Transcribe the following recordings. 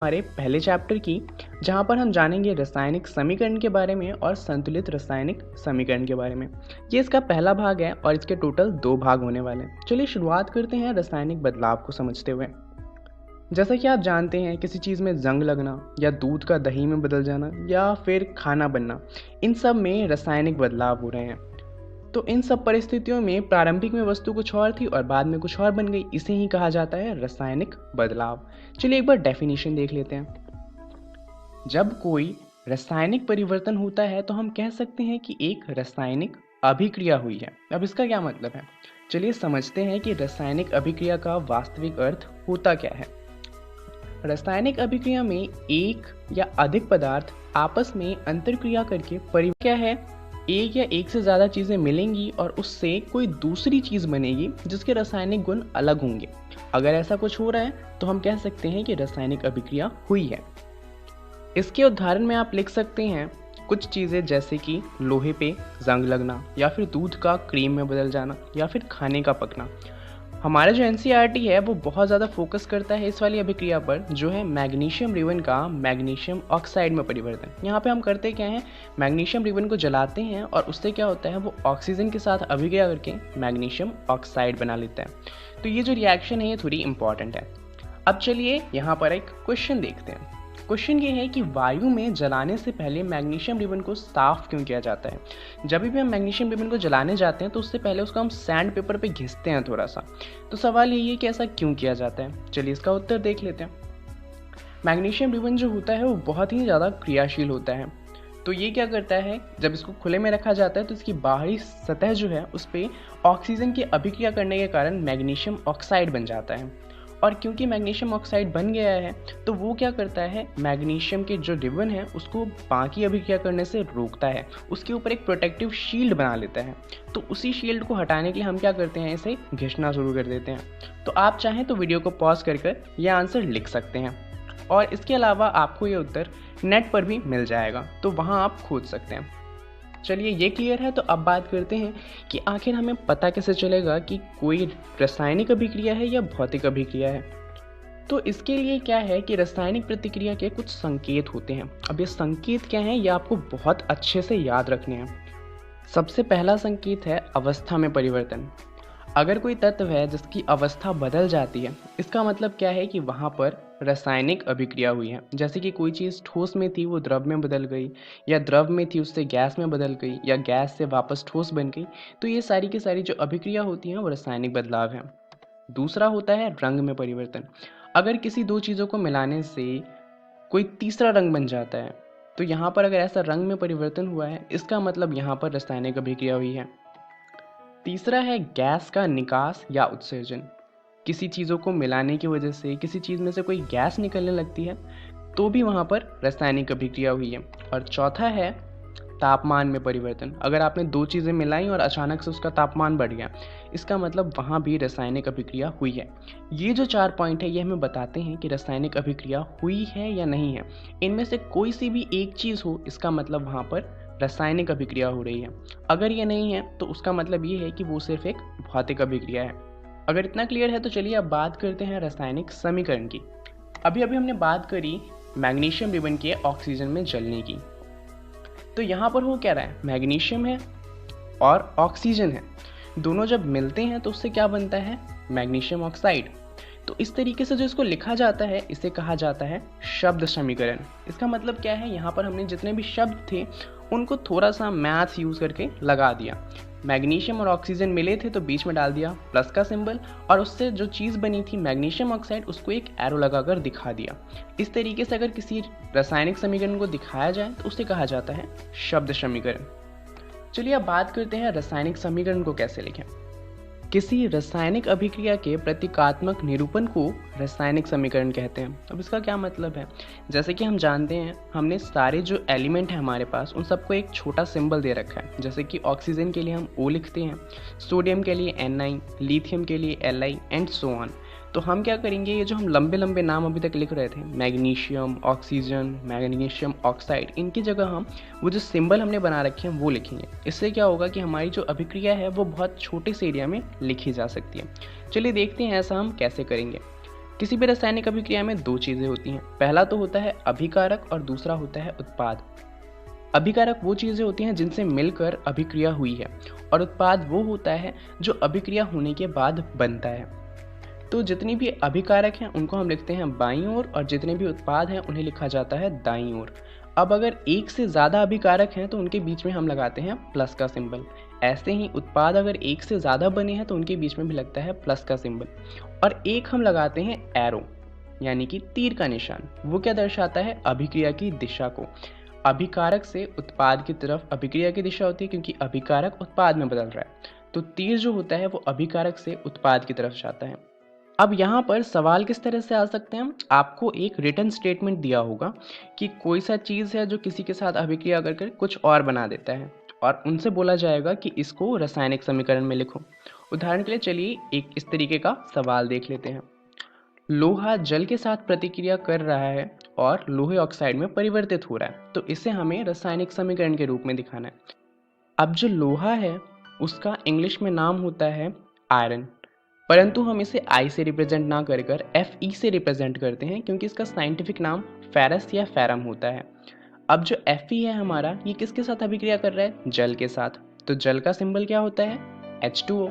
हमारे पहले चैप्टर की, जहाँ पर हम जानेंगे रासायनिक समीकरण के बारे में और संतुलित रासायनिक समीकरण के बारे में। ये इसका पहला भाग है और इसके टोटल 2 भाग होने वाले हैं। चलिए शुरुआत करते हैं रासायनिक बदलाव को समझते हुए। जैसा कि आप जानते हैं, किसी चीज़ में जंग लगना या दूध का दही में बदल जाना या फिर खाना बनना, इन सब में रासायनिक बदलाव हो रहे हैं। तो इन सब परिस्थितियों में प्रारंभिक में वस्तु कुछ और थी और बाद में कुछ और बन गई। इसे ही कहा जाता है रासायनिक बदलाव। चलिए एक बार डेफिनेशन देख लेते हैं। जब कोई रासायनिक परिवर्तन होता है तो हम कह सकते हैं कि एक रासायनिक अभिक्रिया हुई है। अब इसका क्या मतलब है, चलिए समझते हैं कि रासायनिक अभिक्रिया का वास्तविक अर्थ होता क्या है। रासायनिक अभिक्रिया में एक या अधिक पदार्थ आपस में अंतरक्रिया करके क्या है, एक या एक से ज़्यादा चीज़ें मिलेंगी और उससे कोई दूसरी चीज़ बनेगी जिसके रासायनिक गुण अलग होंगे। अगर ऐसा कुछ हो रहा है तो हम कह सकते हैं कि रासायनिक अभिक्रिया हुई है। इसके उदाहरण में आप लिख सकते हैं कुछ चीज़ें, जैसे कि लोहे पे जंग लगना या फिर दूध का क्रीम में बदल जाना या फिर खाने का पकना। हमारा जो एनसीईआरटी है वो बहुत ज़्यादा फोकस करता है इस वाली अभिक्रिया पर, जो है मैग्नीशियम रिबन का मैग्नीशियम ऑक्साइड में परिवर्तन। यहाँ पे हम करते क्या हैं, मैग्नीशियम रिबन को जलाते हैं और उससे क्या होता है, वो ऑक्सीजन के साथ अभिक्रिया करके मैग्नीशियम ऑक्साइड बना लेता है। तो ये जो रिएक्शन है ये थोड़ी इंपॉर्टेंट है। अब चलिए यहाँ पर एक क्वेश्चन देखते हैं। क्वेश्चन ये है कि वायु में जलाने से पहले मैग्नीशियम रिबन को साफ क्यों किया जाता है। जब भी हम मैग्नीशियम रिबन को जलाने जाते हैं तो उससे पहले उसको हम सैंड पेपर पे घिसते हैं थोड़ा सा। तो सवाल यही है कि ऐसा क्यों किया जाता है। चलिए इसका उत्तर देख लेते हैं। मैग्नीशियम रिबन जो होता है वो बहुत ही ज़्यादा क्रियाशील होता है। तो ये क्या करता है, जब इसको खुले में रखा जाता है तो इसकी बाहरी सतह जो है उस पर ऑक्सीजन की अभिक्रिया करने के कारण मैग्नीशियम ऑक्साइड बन जाता है। और क्योंकि मैग्नीशियम ऑक्साइड बन गया है तो वो क्या करता है, मैग्नीशियम के जो रिबन है उसको बाकी अभिक्रिया करने से रोकता है, उसके ऊपर एक प्रोटेक्टिव शील्ड बना लेता है। तो उसी शील्ड को हटाने के लिए हम क्या करते हैं, इसे घिसना शुरू कर देते हैं। तो आप चाहें तो वीडियो को पॉज कर यह आंसर लिख सकते हैं और इसके अलावा आपको ये उत्तर नेट पर भी मिल जाएगा, तो वहाँ आप खोज सकते हैं। चलिए ये क्लियर है। तो अब बात करते हैं कि आखिर हमें पता कैसे चलेगा कि कोई रासायनिक अभिक्रिया है या भौतिक अभिक्रिया है। तो इसके लिए क्या है कि रासायनिक प्रतिक्रिया के कुछ संकेत होते हैं। अब ये संकेत क्या हैं, ये आपको बहुत अच्छे से याद रखने हैं। सबसे पहला संकेत है अवस्था में परिवर्तन। अगर कोई तत्व है जिसकी अवस्था बदल जाती है, इसका मतलब क्या है कि वहाँ पर रासायनिक अभिक्रिया हुई है। जैसे कि कोई चीज़ ठोस में थी वो द्रव में बदल गई, या द्रव में थी उससे गैस में बदल गई, या गैस से वापस ठोस बन गई। तो ये सारी की सारी जो अभिक्रिया होती हैं वो रासायनिक बदलाव है। दूसरा होता है रंग में परिवर्तन। अगर किसी दो चीज़ों को मिलाने से कोई तीसरा रंग बन जाता है, तो यहाँ पर अगर ऐसा रंग में परिवर्तन हुआ है, इसका मतलब यहाँ पर रासायनिक अभिक्रिया हुई है। तीसरा है गैस का निकास या उत्सर्जन। किसी चीज़ों को मिलाने की वजह से किसी चीज़ में से कोई गैस निकलने लगती है तो भी वहाँ पर रासायनिक अभिक्रिया हुई है। और चौथा है तापमान में परिवर्तन। अगर आपने दो चीज़ें मिलाई और अचानक से उसका तापमान बढ़ गया, इसका मतलब वहाँ भी रासायनिक अभिक्रिया हुई है। ये जो 4 पॉइंट है ये हमें बताते हैं कि रासायनिक अभिक्रिया हुई है या नहीं है। इनमें से कोई सी भी एक चीज़ हो, इसका मतलब वहाँ पर रासायनिक अभिक्रिया हो रही है। अगर ये नहीं है तो उसका मतलब ये है कि वो सिर्फ एक भौतिक अभिक्रिया है। अगर इतना क्लियर है तो चलिए अब बात करते हैं रासायनिक समीकरण की। अभी हमने बात करी मैग्नीशियम रिबन के ऑक्सीजन में जलने की। तो यहाँ पर हो क्या रहा है, मैग्नीशियम है और ऑक्सीजन है, दोनों जब मिलते हैं तो उससे क्या बनता है, मैग्नीशियम ऑक्साइड। तो इस तरीके से जो इसको लिखा जाता है इसे कहा जाता है शब्द समीकरण। इसका मतलब क्या है, यहाँ पर हमने जितने भी शब्द थे उनको थोड़ा सा मैथ्स यूज़ करके लगा दिया। मैग्नीशियम और ऑक्सीजन मिले थे तो बीच में डाल दिया प्लस का सिंबल, और उससे जो चीज़ बनी थी मैग्नीशियम ऑक्साइड उसको एक एरो लगाकर दिखा दिया। इस तरीके से अगर किसी रासायनिक समीकरण को दिखाया जाए तो उसे कहा जाता है शब्द समीकरण। चलिए अब बात करते हैं रासायनिक समीकरण को कैसे लिखें। किसी रासायनिक अभिक्रिया के प्रतीकात्मक निरूपण को रासायनिक समीकरण कहते हैं। अब इसका क्या मतलब है, जैसे कि हम जानते हैं हमने सारे जो एलिमेंट हैं हमारे पास उन सबको एक छोटा सिंबल दे रखा है। जैसे कि ऑक्सीजन के लिए हम O लिखते हैं, सोडियम के लिए Na, लिथियम के लिए Li एंड सो ऑन। तो हम क्या करेंगे, ये जो हम लंबे लंबे नाम अभी तक लिख रहे थे, मैग्नीशियम, ऑक्सीजन, मैग्नीशियम ऑक्साइड, इनकी जगह हम वो जो सिंबल हमने बना रखे हैं वो लिखेंगे। इससे क्या होगा कि हमारी जो अभिक्रिया है वो बहुत छोटे से एरिया में लिखी जा सकती है। चलिए देखते हैं ऐसा हम कैसे करेंगे। किसी भी रासायनिक अभिक्रिया में दो चीज़ें होती हैं। पहला तो होता है अभिकारक और दूसरा होता है उत्पाद। अभिकारक वो चीज़ें होती हैं जिनसे मिलकर अभिक्रिया हुई है, और उत्पाद वो होता है जो अभिक्रिया होने के बाद बनता है। तो जितनी भी अभिकारक हैं उनको हम लिखते हैं बाईं ओर, और जितने भी उत्पाद हैं उन्हें लिखा जाता है दाईं ओर। अब अगर एक से ज़्यादा अभिकारक हैं तो उनके बीच में हम लगाते हैं प्लस का सिंबल। ऐसे ही उत्पाद अगर एक से ज़्यादा बने हैं तो उनके बीच में भी लगता है प्लस का सिंबल। और एक हम लगाते हैं एरो, यानी कि तीर का निशान। वो क्या दर्शाता है? अभिक्रिया की दिशा को। अभिकारक से उत्पाद की तरफ अभिक्रिया की दिशा होती है, क्योंकि अभिकारक उत्पाद में बदल रहा है। तो तीर जो होता है वो अभिकारक से उत्पाद की तरफ जाता है। अब यहाँ पर सवाल किस तरह से आ सकते हैं? आपको एक रिटन स्टेटमेंट दिया होगा कि कोई सा चीज़ है जो किसी के साथ अभिक्रिया करके कुछ और बना देता है, और उनसे बोला जाएगा कि इसको रासायनिक समीकरण में लिखो। उदाहरण के लिए चलिए एक इस तरीके का सवाल देख लेते हैं। लोहा जल के साथ प्रतिक्रिया कर रहा है और लोहे ऑक्साइड में परिवर्तित हो रहा है, तो इसे हमें रासायनिक समीकरण के रूप में दिखाना है। अब जो लोहा है उसका इंग्लिश में नाम होता है आयरन, परंतु हम इसे आई से रिप्रेजेंट ना कर Fe से रिप्रेजेंट करते हैं, क्योंकि इसका साइंटिफिक नाम फेरस या फेरम होता है। अब जो Fe है हमारा, ये किसके साथ अभिक्रिया कर रहा है? जल के साथ। तो जल का सिंबल क्या होता है? H2O।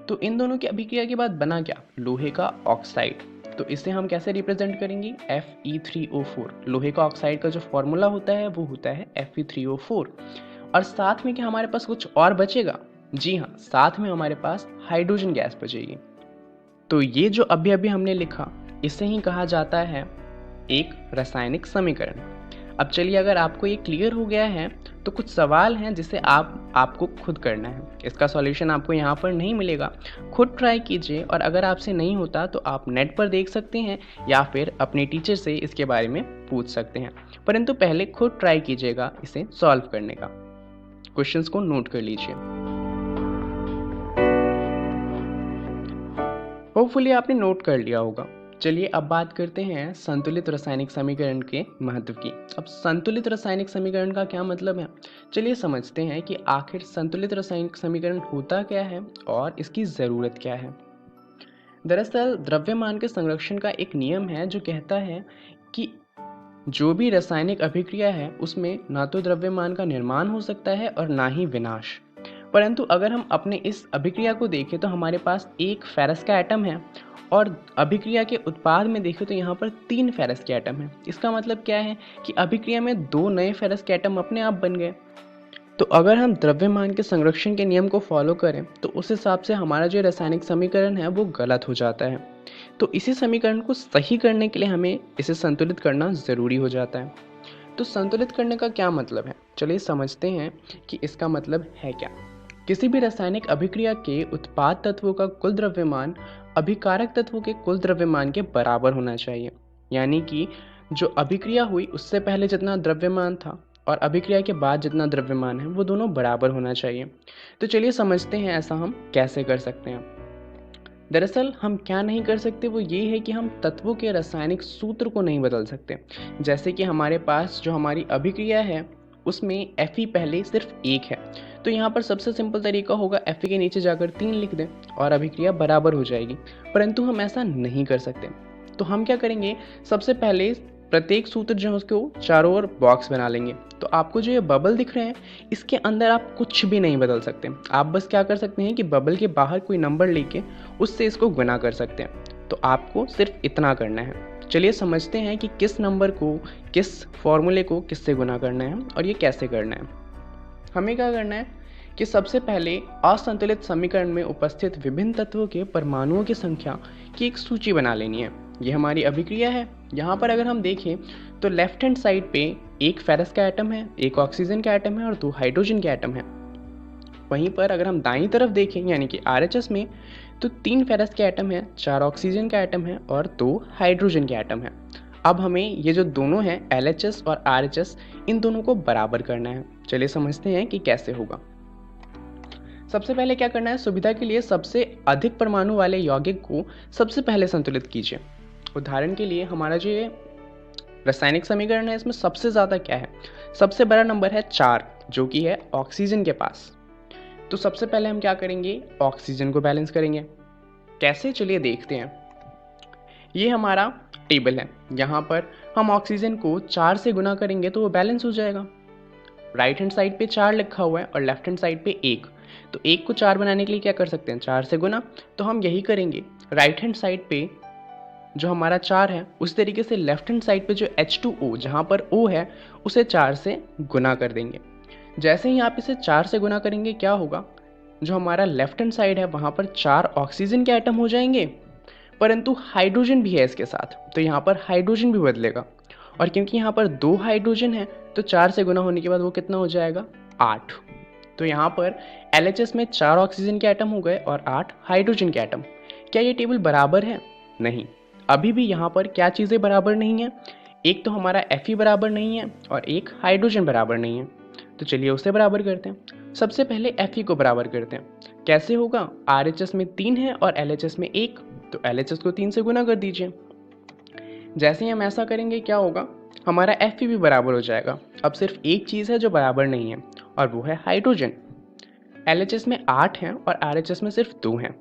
तो इन दोनों की अभिक्रिया के बाद बना क्या? लोहे का ऑक्साइड। तो इसे हम कैसे रिप्रेजेंट करेंगे? Fe3O4। लोहे का ऑक्साइड का जो फॉर्मूला होता है वो होता है Fe3O4। और साथ में क्या हमारे पास कुछ और बचेगा? जी हाँ, साथ में हमारे पास हाइड्रोजन गैस बचेगी। तो ये जो अभी अभी हमने लिखा, इसे ही कहा जाता है एक रासायनिक समीकरण। अब चलिए, अगर आपको ये क्लियर हो गया है तो कुछ सवाल हैं जिसे आपको खुद करना है। इसका सॉल्यूशन आपको यहाँ पर नहीं मिलेगा, खुद ट्राई कीजिए, और अगर आपसे नहीं होता तो आप नेट पर देख सकते हैं या फिर अपने टीचर से इसके बारे में पूछ सकते हैं। परंतु पहले खुद ट्राई कीजिएगा इसे सॉल्व करने का। क्वेश्चंस को नोट कर लीजिए। होपफुली आपने नोट कर लिया होगा। चलिए अब बात करते हैं संतुलित रासायनिक समीकरण के महत्व की। अब संतुलित रासायनिक समीकरण का क्या मतलब है? चलिए समझते हैं कि आखिर संतुलित रासायनिक समीकरण होता क्या है और इसकी ज़रूरत क्या है। दरअसल द्रव्यमान के संरक्षण का एक नियम है जो कहता है कि जो भी रासायनिक अभिक्रिया है उसमें ना तो द्रव्यमान का निर्माण हो सकता है और ना ही विनाश। परंतु अगर हम अपने इस अभिक्रिया को देखें तो हमारे पास एक फेरस का एटम है, और अभिक्रिया के उत्पाद में देखें तो यहाँ पर 3 फेरस के एटम हैं। इसका मतलब क्या है कि अभिक्रिया में 2 नए फेरस के एटम अपने आप बन गए। तो अगर हम द्रव्यमान के संरक्षण के नियम को फॉलो करें तो उस हिसाब से हमारा जो रासायनिक समीकरण है वो गलत हो जाता है। तो इसी समीकरण को सही करने के लिए हमें इसे संतुलित करना ज़रूरी हो जाता है। तो संतुलित करने का क्या मतलब है? चलिए समझते हैं कि इसका मतलब है क्या। किसी भी रासायनिक अभिक्रिया के उत्पाद तत्वों का कुल द्रव्यमान अभिकारक तत्वों के कुल द्रव्यमान के बराबर होना चाहिए। यानी कि जो अभिक्रिया हुई उससे पहले जितना द्रव्यमान था और अभिक्रिया के बाद जितना द्रव्यमान है वो दोनों बराबर होना चाहिए। तो चलिए समझते हैं ऐसा हम कैसे कर सकते हैं। दरअसल हम क्या नहीं कर सकते वो ये है कि हम तत्वों के रासायनिक सूत्र को नहीं बदल सकते। जैसे कि हमारे पास जो हमारी अभिक्रिया है उसमें Fe पहले सिर्फ 1 है, तो यहाँ पर सबसे सिंपल तरीका होगा Fe के नीचे जाकर 3 लिख दें और अभिक्रिया बराबर हो जाएगी। परंतु हम ऐसा नहीं कर सकते, तो हम क्या करेंगे? सबसे पहले प्रत्येक सूत्र जो है उसको चारों ओर बॉक्स बना लेंगे। तो आपको जो ये बबल दिख रहे हैं इसके अंदर आप कुछ भी नहीं बदल सकते। आप बस क्या कर सकते हैं कि बबल के बाहर कोई नंबर लेके उससे इसको गुना कर सकते हैं। तो आपको सिर्फ इतना करना है। चलिए समझते हैं कि किस नंबर को, किस फॉर्मूले को किससे गुना करना है और ये कैसे करना है। हमें क्या करना है कि सबसे पहले असंतुलित समीकरण में उपस्थित विभिन्न तत्वों के परमाणुओं की संख्या की एक सूची बना लेनी है। ये हमारी अभिक्रिया है। यहाँ पर अगर हम देखें तो लेफ्ट हैंड साइड पे एक फेरस का एटम है, एक ऑक्सीजन का एटम है और 2 हाइड्रोजन के एटम है। वहीं पर अगर हम दाईं तरफ देखें यानी कि RHS में तो 3 फेरस के एटम है, 4 ऑक्सीजन का एटम है और 2 हाइड्रोजन के एटम है। अब हमें ये जो दोनों हैं LHS और RHS, इन दोनों को बराबर करना है। चलिए समझते हैं कि कैसे होगा। सबसे पहले क्या करना है, सुविधा के लिए सबसे अधिक परमाणु वाले यौगिक को सबसे पहले संतुलित कीजिए। उदाहरण के लिए हमारा जो ये रासायनिक समीकरण है इसमें सबसे ज़्यादा क्या है? सबसे बड़ा नंबर है 4, जो कि है ऑक्सीजन के पास। तो सबसे पहले हम क्या करेंगे? ऑक्सीजन को बैलेंस करेंगे। कैसे? चलिए देखते हैं। ये हमारा टेबल है। यहाँ पर हम ऑक्सीजन को 4 से गुना करेंगे तो वो बैलेंस हो जाएगा। राइट हैंड साइड पे 4 लिखा हुआ है और लेफ्ट हैंड साइड पे 1। तो 1 को 4 बनाने के लिए क्या कर सकते हैं, 4 से गुना। तो हम यही करेंगे। राइट हैंड साइड पे जो हमारा 4 है उस तरीके से लेफ्ट हैंड साइड पे जो H2O जहाँ पर O है उसे 4 से गुना कर देंगे। जैसे ही आप इसे 4 से गुना करेंगे क्या होगा, जो हमारा लेफ्ट हैंड साइड है वहाँ पर 4 ऑक्सीजन के आइटम हो जाएंगे, परंतु हाइड्रोजन भी है इसके साथ, तो यहाँ पर हाइड्रोजन भी बदलेगा। और क्योंकि यहाँ पर 2 हाइड्रोजन है तो 4 से गुना होने के बाद वो कितना हो जाएगा, 8। तो यहाँ पर LHS में 4 ऑक्सीजन के आइटम हो गए और 8 हाइड्रोजन के आइटम। क्या ये टेबल बराबर है? नहीं, अभी भी यहाँ पर क्या चीज़ें बराबर नहीं है, एक तो हमारा Fe बराबर नहीं है और एक हाइड्रोजन बराबर नहीं है। तो चलिए उसे बराबर करते हैं। सबसे पहले Fe को बराबर करते हैं। कैसे होगा, RHS में 3 है और LHS में 1, तो LHS को 3 से गुना कर दीजिए। जैसे ही हम ऐसा करेंगे क्या होगा, हमारा Fe भी बराबर हो जाएगा। अब सिर्फ एक चीज़ है जो बराबर नहीं है और वो है हाइड्रोजन। LHS में 8 हैं और RHS में सिर्फ 2 हैं,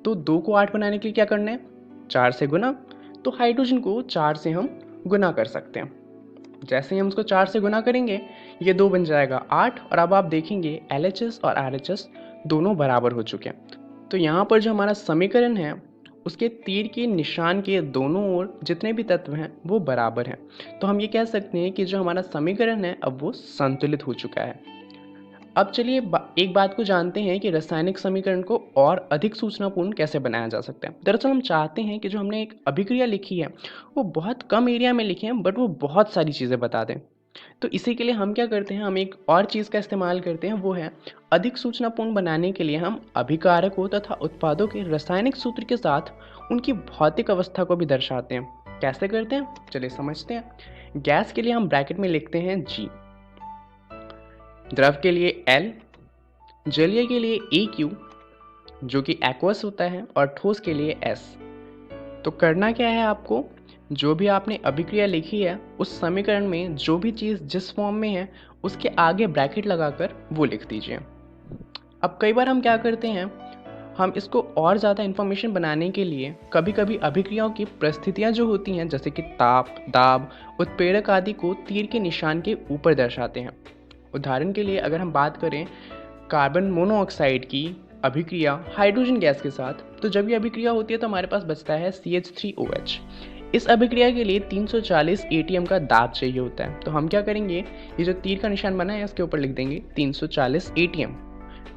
तो 2 को 8 बनाने के लिए क्या करना है, 4 से गुना। तो हाइड्रोजन को 4 से हम गुना कर सकते हैं। जैसे ही हम उसको 4 से गुना करेंगे ये 2 बन जाएगा 8, और अब आप देखेंगे LHS और RHS दोनों बराबर हो चुके हैं। तो यहाँ पर जो हमारा समीकरण है उसके तीर के निशान के दोनों ओर जितने भी तत्व हैं वो बराबर हैं। तो हम ये कह सकते हैं कि जो हमारा समीकरण है अब वो संतुलित हो चुका है। अब चलिए एक बात को जानते हैं कि रासायनिक समीकरण को और अधिक सूचनापूर्ण कैसे बनाया जा सकता है। दरअसल हम चाहते हैं कि जो हमने एक अभिक्रिया लिखी है वो बहुत कम एरिया में लिखें बट वो बहुत सारी चीज़ें बता दें। तो इसी के लिए हम क्या करते हैं, हम एक और चीज़ का इस्तेमाल करते हैं, वो है अधिक सूचनापूर्ण बनाने के लिए हम अभिकारकों तथा उत्पादों के रासायनिक सूत्र के साथ उनकी भौतिक अवस्था को भी दर्शाते हैं। कैसे करते हैं चलिए समझते हैं। गैस के लिए हम ब्रैकेट में लिखते हैं G, द्रव के लिए L, जलीय के लिए AQ जो कि एक्वस होता है, और ठोस के लिए S। तो करना क्या है आपको, जो भी आपने अभिक्रिया लिखी है उस समीकरण में जो भी चीज़ जिस फॉर्म में है उसके आगे ब्रैकेट लगाकर वो लिख दीजिए। अब कई बार हम क्या करते हैं, हम इसको और ज़्यादा इन्फॉर्मेशन बनाने के लिए कभी कभी अभिक्रियाओं की परिस्थितियाँ जो होती हैं जैसे कि ताप, दाब, उत्प्रेरक आदि को तीर के निशान के ऊपर दर्शाते हैं। उदाहरण के लिए अगर हम बात करें कार्बन मोनोऑक्साइड की अभिक्रिया हाइड्रोजन गैस के साथ, तो जब ये अभिक्रिया होती है तो हमारे पास बचता है CH3OH। इस अभिक्रिया के लिए 340 ATM का दाब चाहिए होता है। तो हम क्या करेंगे, ये जो तीर का निशान बना है इसके ऊपर लिख देंगे 340 ATM।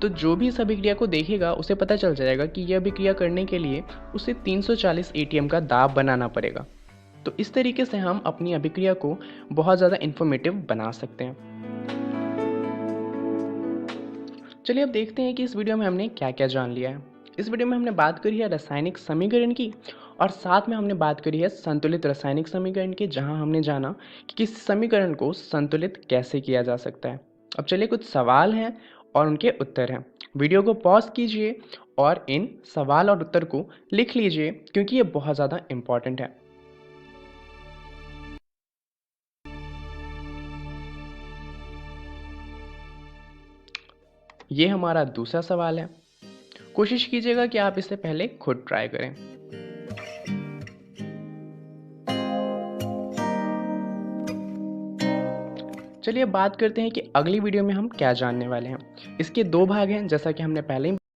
तो जो भी इस अभिक्रिया को देखेगा उसे पता चल जाएगा कि यह अभिक्रिया करने के लिए उसे 340 ATM का दाब बनाना पड़ेगा। तो इस तरीके से हम अपनी अभिक्रिया को बहुत ज़्यादा इंफॉर्मेटिव बना सकते हैं। चलिए अब देखते हैं कि इस वीडियो में हमने क्या क्या जान लिया है। इस वीडियो में हमने बात करी है रासायनिक समीकरण की, और साथ में हमने बात करी है संतुलित रासायनिक समीकरण की, जहां हमने जाना कि किस समीकरण को संतुलित कैसे किया जा सकता है। अब चलिए कुछ सवाल हैं और उनके उत्तर हैं। वीडियो को पॉज कीजिए और इन सवाल और उत्तर को लिख लीजिए क्योंकि ये बहुत ज़्यादा इम्पॉर्टेंट है। ये हमारा दूसरा सवाल है। कोशिश कीजिएगा कि आप इसे पहले खुद ट्राई करें। चलिए बात करते हैं कि अगली वीडियो में हम क्या जानने वाले हैं। इसके 2 भाग हैं जैसा कि हमने पहले ही